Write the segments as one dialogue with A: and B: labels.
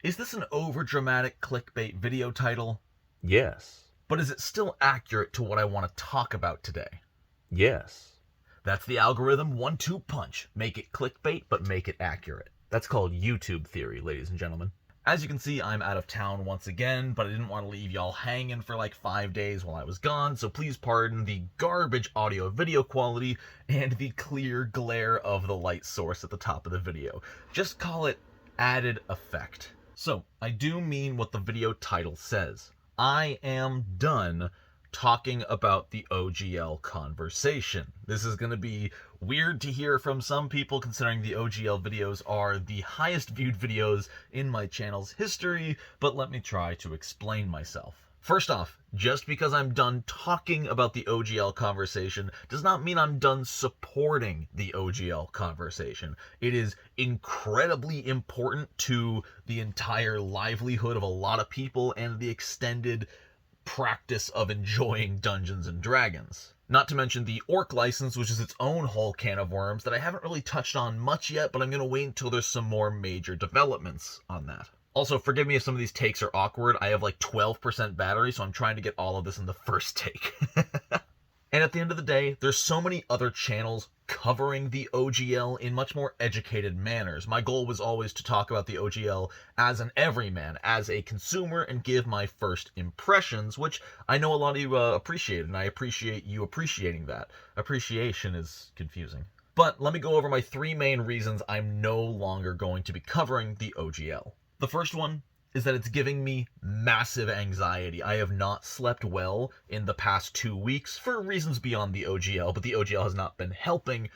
A: Is this an overdramatic clickbait video title?
B: Yes.
A: But is it still accurate to what I want to talk about today?
B: Yes.
A: That's the algorithm 1-2 punch. Make it clickbait, but make it accurate. That's called YouTube theory, ladies and gentlemen. As you can see, I'm out of town once again, but I didn't want to leave y'all hanging for like 5 days while I was gone, so please pardon the garbage audio video quality and the clear glare of the light source at the top of the video. Just call it added effect. So, I do mean what the video title says. I am done talking about the OGL conversation. This is going to be weird to hear from some people, considering the OGL videos are the highest viewed videos in my channel's history, but let me try to explain myself. First off, just because I'm done talking about the OGL conversation does not mean I'm done supporting the OGL conversation. It is incredibly important to the entire livelihood of a lot of people and the extended practice of enjoying Dungeons and Dragons. Not to mention the Orc license, which is its own whole can of worms that I haven't really touched on much yet, but I'm going to wait until there's some more major developments on that. Also, forgive me if some of these takes are awkward. I have like 12% battery, so I'm trying to get all of this in the first take. And at the end of the day, there's so many other channels covering the OGL in much more educated manners. My goal was always to talk about the OGL as an everyman, as a consumer, and give my first impressions, which I know a lot of you appreciate, and I appreciate you appreciating that. Appreciation is confusing. But let me go over my 3 main reasons I'm no longer going to be covering the OGL. The first one is that it's giving me massive anxiety. I have not slept well in the past 2 weeks for reasons beyond the OGL, but the OGL has not been helping.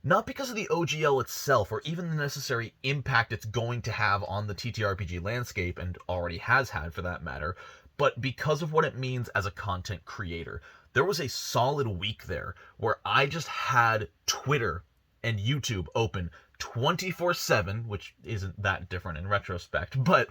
A: Not because of the OGL itself, or even the necessary impact it's going to have on the TTRPG landscape, and already has had for that matter, but because of what it means as a content creator. There was a solid week there where I just had Twitter and YouTube open 24/7, which isn't that different in retrospect, but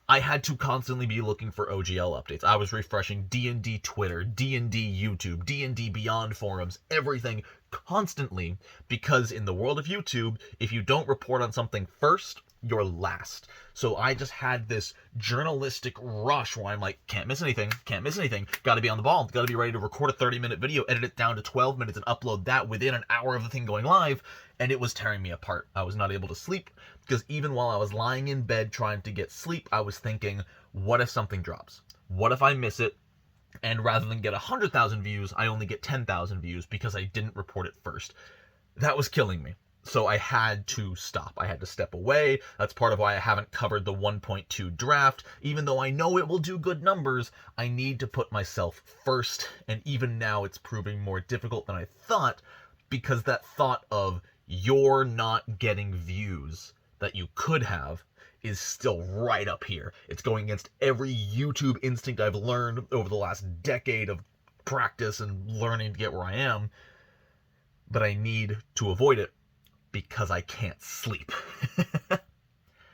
A: I had to constantly be looking for OGL updates. I was refreshing D&D Twitter, D&D YouTube, D&D Beyond forums, everything constantly, because in the world of YouTube, if you don't report on something first, you're last. So I just had this journalistic rush where I'm like, can't miss anything, gotta be on the ball, gotta be ready to record a 30-minute video, edit it down to 12 minutes, and upload that within an hour of the thing going live, and it was tearing me apart. I was not able to sleep, because even while I was lying in bed trying to get sleep, I was thinking, what if something drops? What if I miss it? And rather than get 100,000 views, I only get 10,000 views because I didn't report it first. That was killing me. So I had to stop. I had to step away. That's part of why I haven't covered the 1.2 draft. Even though I know it will do good numbers, I need to put myself first. And even now it's proving more difficult than I thought, because that thought of you're not getting views that you could have is still right up here. It's going against every YouTube instinct I've learned over the last decade of practice and learning to get where I am. But I need to avoid it because I can't sleep.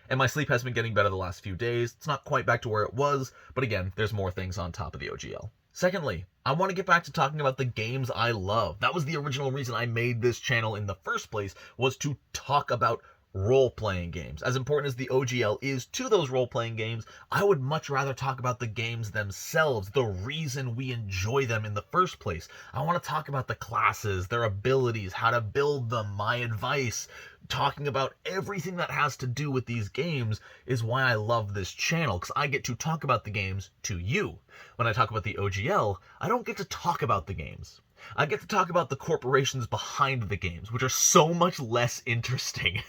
A: And my sleep has been getting better the last few days. It's not quite back to where it was, but again, there's more things on top of the OGL. Secondly, I want to get back to talking about the games I love. That was the original reason I made this channel in the first place, was to talk about role-playing games. As important as the OGL is to those role-playing games, I would much rather talk about the games themselves, the reason we enjoy them in the first place. I want to talk about the classes, their abilities, how to build them, my advice. Talking about everything that has to do with these games is why I love this channel, because I get to talk about the games to you. When I talk about the OGL, I don't get to talk about the games. I get to talk about the corporations behind the games, which are so much less interesting.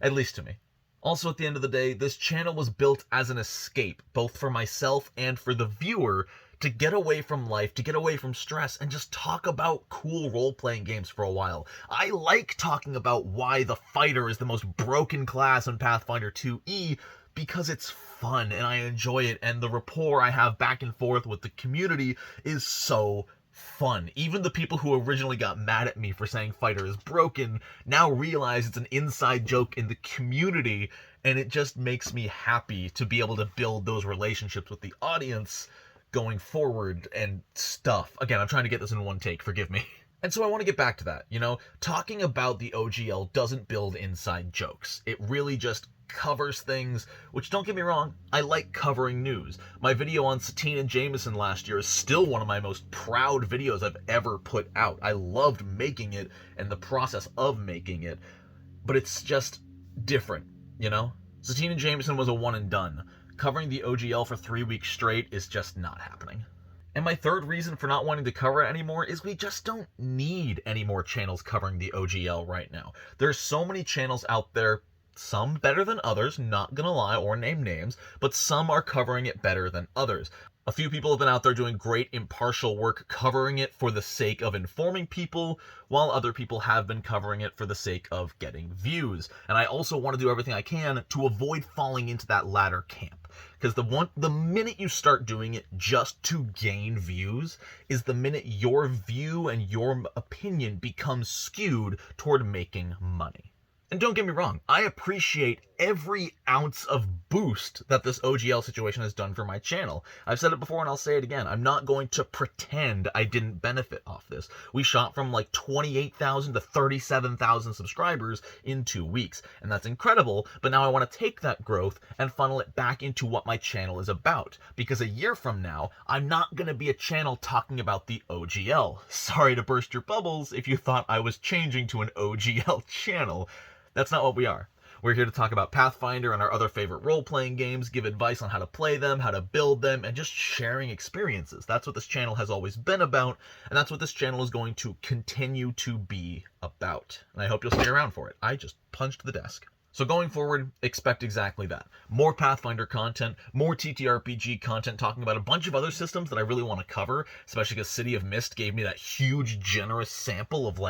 A: At least to me. Also, at the end of the day, this channel was built as an escape, both for myself and for the viewer, to get away from life, to get away from stress, and just talk about cool role-playing games for a while. I like talking about why the fighter is the most broken class in Pathfinder 2e, because it's fun, and I enjoy it, and the rapport I have back and forth with the community is so fun. Even the people who originally got mad at me for saying fighter is broken now realize it's an inside joke in the community, and it just makes me happy to be able to build those relationships with the audience going forward and stuff. Again, I'm trying to get this in one take, forgive me. And so I want to get back to that. Talking about the OGL doesn't build inside jokes. It really just covers things, which, don't get me wrong, I like covering news. My video on Satine and Jameson last year is still one of my most proud videos I've ever put out. I loved making it and the process of making it, but it's just different, Satine and Jameson was a one and done. Covering the OGL for 3 weeks straight is just not happening. And my third reason for not wanting to cover it anymore is we just don't need any more channels covering the OGL right now. There's so many channels out there, some better than others, not gonna lie or name names, but some are covering it better than others. A few people have been out there doing great impartial work covering it for the sake of informing people, while other people have been covering it for the sake of getting views. And I also want to do everything I can to avoid falling into that latter camp. Because the minute you start doing it just to gain views is the minute your view and your opinion becomes skewed toward making money. And don't get me wrong, I appreciate every ounce of boost that this OGL situation has done for my channel. I've said it before and I'll say it again. I'm not going to pretend I didn't benefit off this. We shot from like 28,000 to 37,000 subscribers in 2 weeks, and that's incredible, but now I want to take that growth and funnel it back into what my channel is about, because a year from now, I'm not going to be a channel talking about the OGL. Sorry to burst your bubbles if you thought I was changing to an OGL channel. That's not what we are. We're here to talk about Pathfinder and our other favorite role-playing games, give advice on how to play them, how to build them, and just sharing experiences. That's what this channel has always been about, and that's what this channel is going to continue to be about. And I hope you'll stay around for it. I just punched the desk. So going forward, expect exactly that. More Pathfinder content, more TTRPG content, talking about a bunch of other systems that I really want to cover, especially because City of Mist gave me that huge, generous sample of,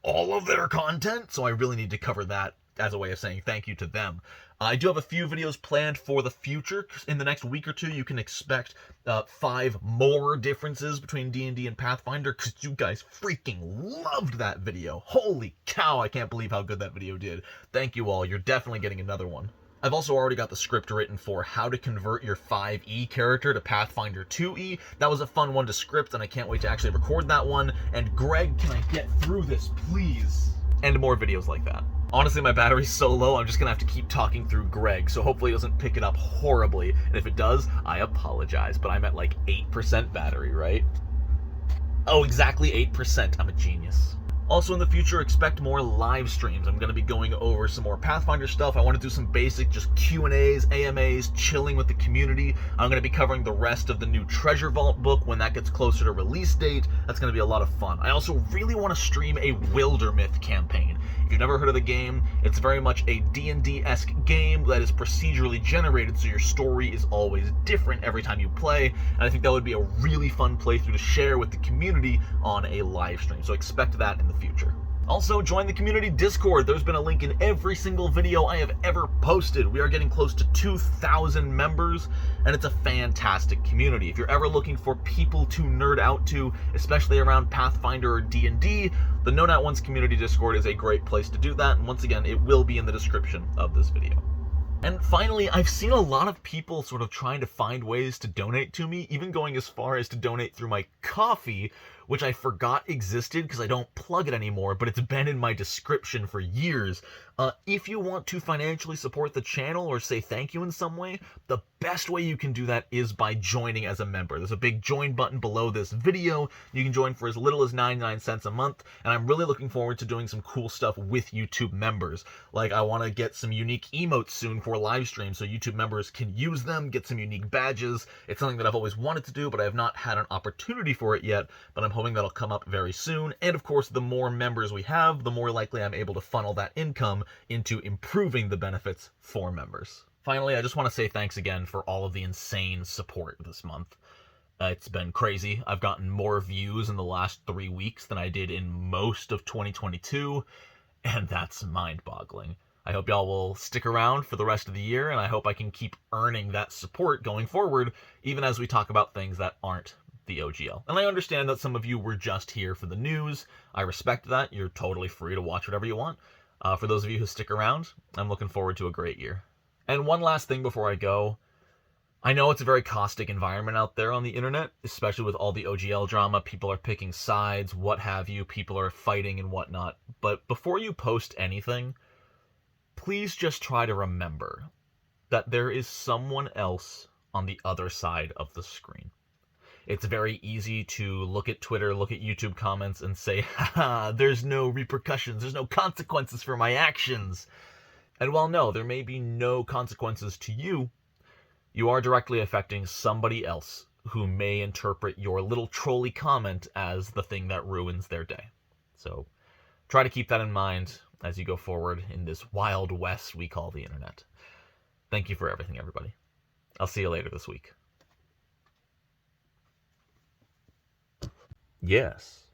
A: all of their content, so I really need to cover that as a way of saying thank you to them. I do have a few videos planned for the future. In the next week or two, you can expect 5 more differences between D&D and Pathfinder, because you guys freaking loved that video. Holy cow, I can't believe how good that video did. Thank you all, you're definitely getting another one. I've also already got the script written for how to convert your 5e character to Pathfinder 2e. That was a fun one to script, and I can't wait to actually record that one. And Greg, can I get through this, please? And more videos like that. Honestly, my battery's so low, I'm just gonna have to keep talking through Greg, so hopefully he doesn't pick it up horribly. And if it does, I apologize, but I'm at 8% battery, right? Oh, exactly 8%. I'm a genius. Also in the future, expect more live streams. I'm going to be going over some more Pathfinder stuff. I want to do some basic just Q&As, AMAs, chilling with the community. I'm going to be covering the rest of the new Treasure Vault book when that gets closer to release date. That's going to be a lot of fun. I also really want to stream a Wildermyth campaign. If you've never heard of the game, it's very much a D&D-esque game that is procedurally generated, so your story is always different every time you play. And I think that would be a really fun playthrough to share with the community on a live stream. So expect that in the future. Also, join the community Discord. There's been a link in every single video I have ever posted. We are getting close to 2,000 members, and it's a fantastic community. If you're ever looking for people to nerd out to, especially around Pathfinder or D&D, the Known At Once community Discord is a great place to do that, and once again, it will be in the description of this video. And finally, I've seen a lot of people sort of trying to find ways to donate to me, even going as far as to donate through my Ko-fi, which I forgot existed because I don't plug it anymore, but it's been in my description for years. If you want to financially support the channel or say thank you in some way, the best way you can do that is by joining as a member. There's a big join button below this video. You can join for as little as 99 cents a month, and I'm really looking forward to doing some cool stuff with YouTube members. Like, I want to get some unique emotes soon for live streams so YouTube members can use them, get some unique badges. It's something that I've always wanted to do, but I have not had an opportunity for it yet, but I'm hoping that'll come up very soon. And of course, the more members we have, the more likely I'm able to funnel that income into improving the benefits for members. Finally, I just want to say thanks again for all of the insane support this month. It's been crazy. I've gotten more views in the last 3 weeks than I did in most of 2022, and that's mind-boggling. I hope y'all will stick around for the rest of the year, and I hope I can keep earning that support going forward, even as we talk about things that aren't the OGL. And I understand that some of you were just here for the news. I respect that. You're totally free to watch whatever you want. For those of you who stick around, I'm looking forward to a great year. And one last thing before I go. I know it's a very caustic environment out there on the internet, especially with all the OGL drama. People are picking sides, what have you. People are fighting and whatnot. But before you post anything, please just try to remember that there is someone else on the other side of the screen. It's very easy to look at Twitter, look at YouTube comments, and say, haha, there's no repercussions, there's no consequences for my actions. And while no, there may be no consequences to you, you are directly affecting somebody else who may interpret your little trolly comment as the thing that ruins their day. So try to keep that in mind as you go forward in this wild west we call the internet. Thank you for everything, everybody. I'll see you later this week.
B: Yes.